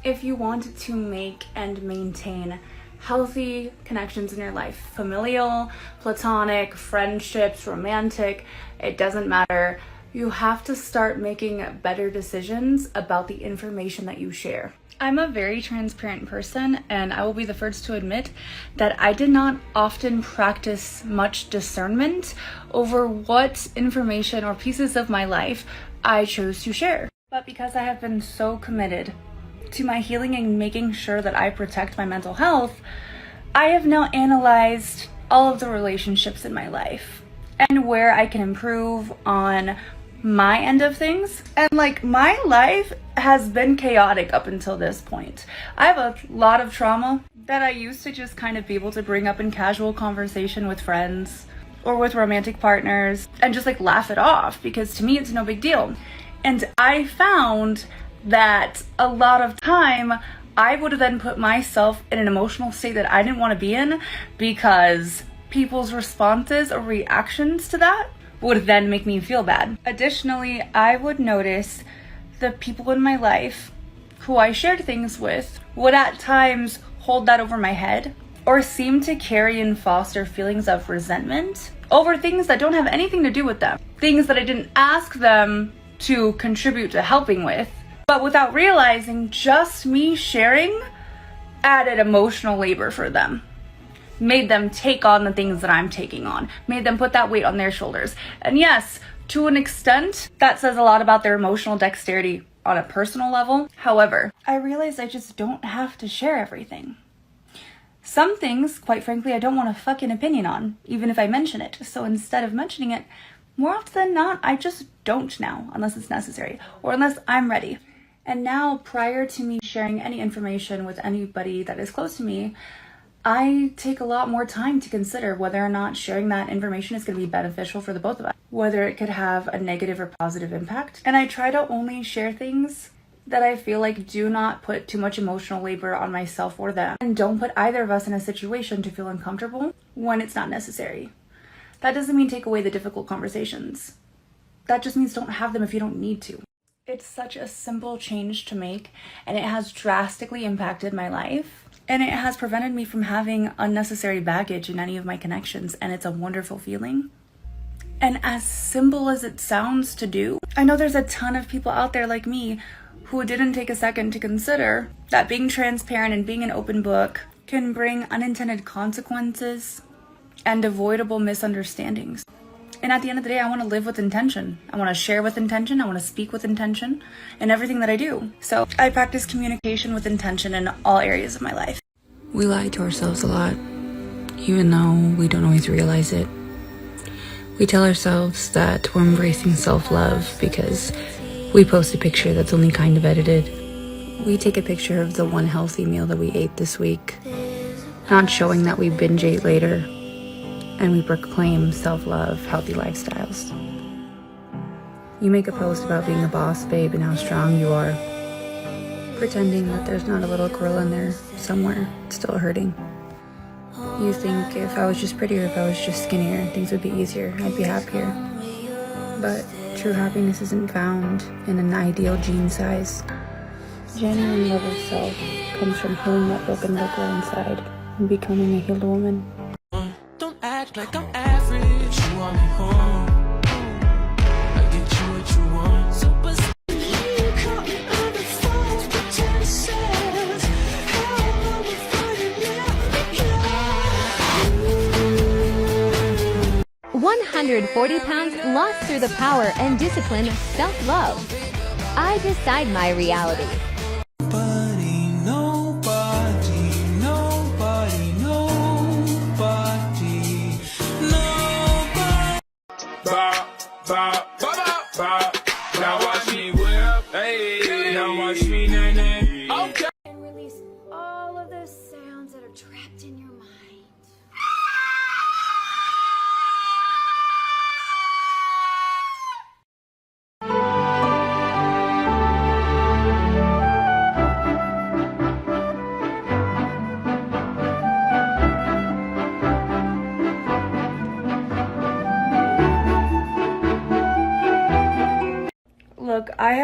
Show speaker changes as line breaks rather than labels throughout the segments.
if you want to make and maintain healthy connections in your life, familial, platonic, friendships, romantic, it doesn't matter. You have to start making better decisions about the information that you share. I'm a very transparent person, and I will be the first to admit that I did not often practice much discernment over what information or pieces of my life I chose to share. But because I have been so committed to my healing and making sure that I protect my mental health, I have now analyzed all of the relationships in my life and where I can improve on my end of things. And like, my life has been chaotic up until this point. I have a lot of trauma that I used to just kind of be able to bring up in casual conversation with friends or with romantic partners and just like laugh it off, because to me it's no big deal. And I found that a lot of time I would have then put myself in an emotional state that I didn't want to be in, because people's responses or reactions to that would then make me feel bad. Additionally, I would notice the people in my life who I shared things with would at times hold that over my head or seem to carry and foster feelings of resentment over things that don't have anything to do with them. Things that I didn't ask them to contribute to helping with, but without realizing, just me sharing added emotional labor for them. Made them take on the things that I'm taking on, made them put that weight on their shoulders. And yes, to an extent, that says a lot about their emotional dexterity on a personal level. However, I realized I just don't have to share everything. Some things, quite frankly, I don't want a fucking opinion on, even if I mention it. So instead of mentioning it, more often than not, I just don't now, unless it's necessary, or unless I'm ready. And now, prior to me sharing any information with anybody that is close to me, I take a lot more time to consider whether or not sharing that information is going to be beneficial for the both of us, whether it could have a negative or positive impact. And I try to only share things that I feel like do not put too much emotional labor on myself or them, and don't put either of us in a situation to feel uncomfortable when it's not necessary. That doesn't mean take away the difficult conversations. That just means don't have them if you don't need to. It's such a simple change to make, and it has drastically impacted my life. And it has prevented me from having unnecessary baggage in any of my connections, and it's a wonderful feeling. And as simple as it sounds to do, I know there's a ton of people out there like me who didn't take a second to consider that being transparent and being an open book can bring unintended consequences and avoidable misunderstandings. And at the end of the day, I want to live with intention. I want to share with intention. I want to speak with intention in everything that I do. So I practice communication with intention in all areas of my life.
We lie to ourselves a lot, even though we don't always realize it. We tell ourselves that we're embracing self-love because we post a picture that's only kind of edited. We take a picture of the one healthy meal that we ate this week, not showing that we binge ate later. And we proclaim self-love, healthy lifestyles. You make a post about being a boss babe and how strong you are, pretending that there's not a little girl in there somewhere still hurting. You think if I was just prettier, if I was just skinnier, things would be easier, I'd be happier. But true happiness isn't found in an ideal jean size. Genuine love of self comes from healing that broken little girl inside and becoming a healed woman.
Like I'm average, you want me home. I get you what you want. So you caught me under false pretenses. How am I fighting now?
140 pounds lost through the power and discipline of self-love. I decide my reality.
Now watch me whip, hey. Now watch me nay. Okay.
And release all of those sounds that are trapped in your mind.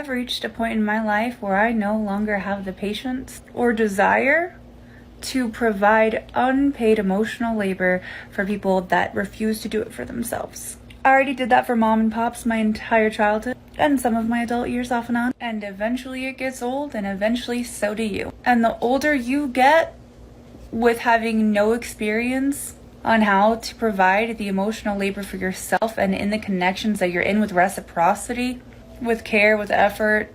have reached a point in my life where I no longer have the patience or desire to provide unpaid emotional labor for people that refuse to do it for themselves. I already did that for mom and pops my entire childhood and some of my adult years off and on. And eventually it gets old, and eventually so do you. And the older you get with having no experience on how to provide the emotional labor for yourself and in the connections that you're in with reciprocity, with care, with effort,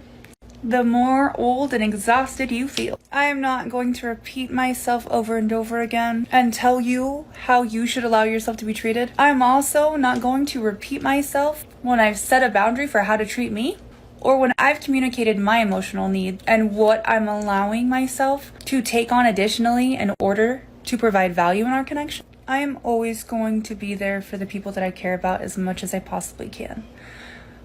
the more old and exhausted you feel. I am not going to repeat myself over and over again and tell you how you should allow yourself to be treated. I'm also not going to repeat myself when I've set a boundary for how to treat me, or when I've communicated my emotional needs and what I'm allowing myself to take on additionally in order to provide value in our connection. I am always going to be there for the people that I care about as much as I possibly can.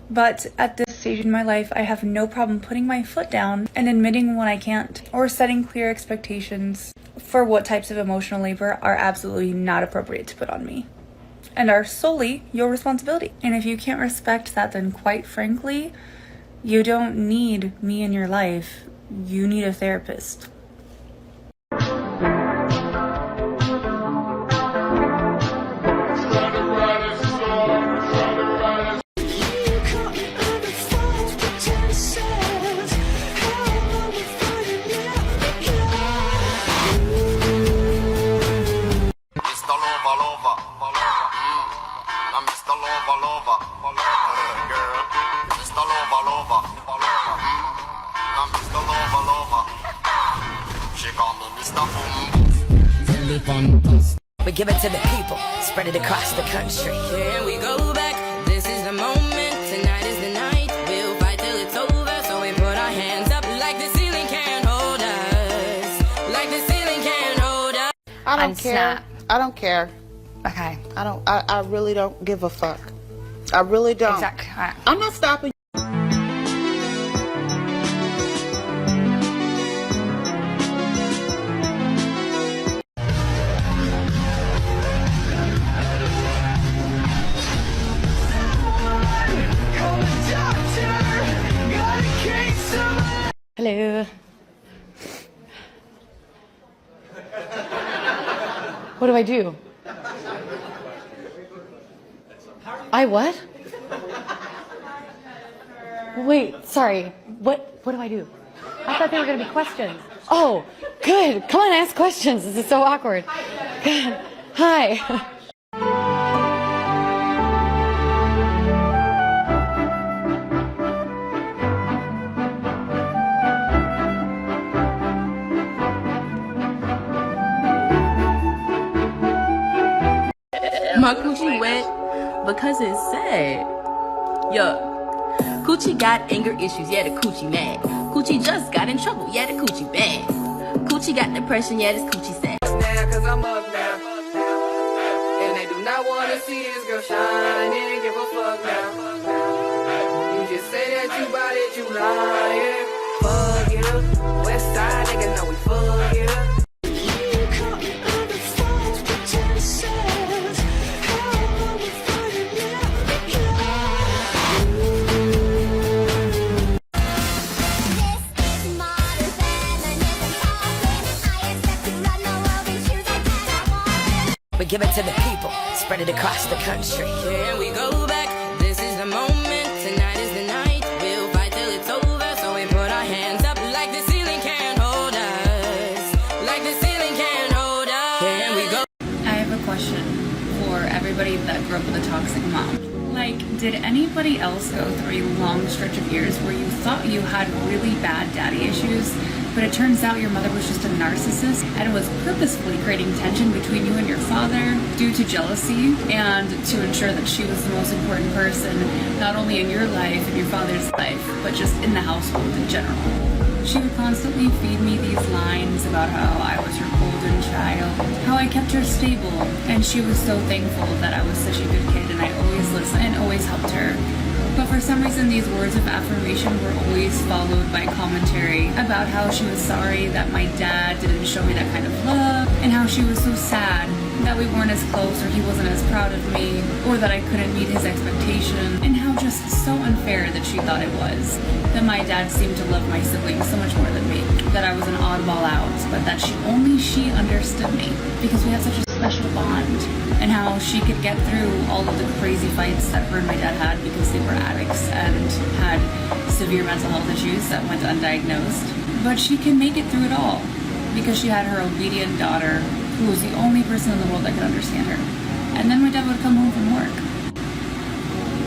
But at this stage in my life, I have no problem putting my foot down and admitting when I can't, or setting clear expectations for what types of emotional labor are absolutely not appropriate to put on me and are solely your responsibility. And if you can't respect that, then quite frankly, you don't need me in your life. You need a therapist.
We give it to the people, spread it across the country.
Here we go back, this is the moment, tonight is the night. We'll fight till it's over, so we put our hands up like the ceiling can't hold us. Like the ceiling can't hold us.
I don't care. I don't care.
Okay.
I really don't give a fuck. I really don't.
Exactly. All right.
I'm not stopping.
Hello. What do I do? I what? Wait, sorry. What do I do? I thought they were going to be questions. Oh, good. Come on, ask questions. This is so awkward. Good. Hi.
My coochie wet because it's sad. Yup. Coochie got anger issues, yeah, the coochie mad. Coochie just got in trouble, yeah, the coochie bad. Coochie got depression, yeah, this coochie sad.
Now, cause I'm up now. And they do not wanna see this girl shine. They ain't give a fuck now. You just say that you bought it, you lying. Fuck it up. West side nigga know we fuck it up.
We give it to the people, spread it across the country.
Here we go back, this is the moment, tonight is the night. We'll fight till it's over, so we put our hands up like the ceiling can't hold us. Like the ceiling can't hold us. Here we go.
I have a question for everybody that grew up with a toxic mom. Like, did anybody else go through a long stretch of years where you thought you had really bad daddy issues, but it turns out your mother was just a narcissist and was purposefully creating tension between you and your father due to jealousy and to ensure that she was the most important person, not only in your life and your father's life, but just in the household in general? She would constantly feed me these lines about how I was her golden child, how I kept her stable, and she was so thankful that I was such a good kid and I always listened and always helped her. But for some reason, these words of affirmation were always followed by commentary about how she was sorry that my dad didn't show me that kind of love, and how she was so sad that we weren't as close, or he wasn't as proud of me, or that I couldn't meet his expectation, and how just so unfair that she thought it was. That my dad seemed to love my siblings so much more than me. That I was an oddball out, but that only she understood me, because we had such a special bond. And how she could get through all of the crazy fights that her and my dad had because they were addicts and had severe mental health issues that went undiagnosed. But she can make it through it all because she had her obedient daughter who was the only person in the world that could understand her. And then my dad would come home from work.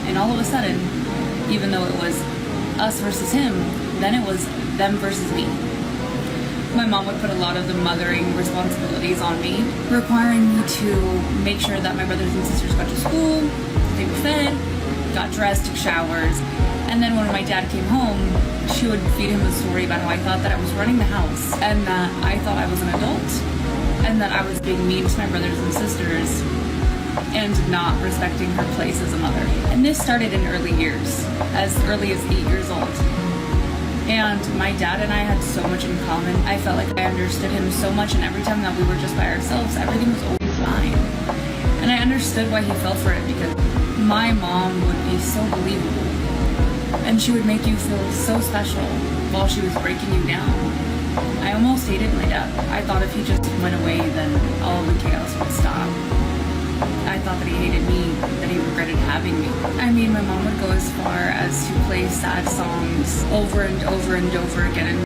And all of a sudden, even though it was us versus him, then it was them versus me. My mom would put a lot of the mothering responsibilities on me, requiring me to make sure that my brothers and sisters got to school, they were fed, got dressed, took showers, and then when my dad came home, she would feed him a story about how I thought that I was running the house, and that I thought I was an adult, and that I was being mean to my brothers and sisters, and not respecting her place as a mother. And this started in early years, as early as 8 years old. And my dad and I had so much in common. I felt like I understood him so much, and every time that we were just by ourselves, everything was always fine. And I understood why he fell for it, because my mom would be so believable. And she would make you feel so special while she was breaking you down. I almost hated my dad. I thought if he just went away, then all of the chaos would stop. I thought that he hated me, that he regretted having me. I mean, my mom would go as far as to play sad songs over and over and over again in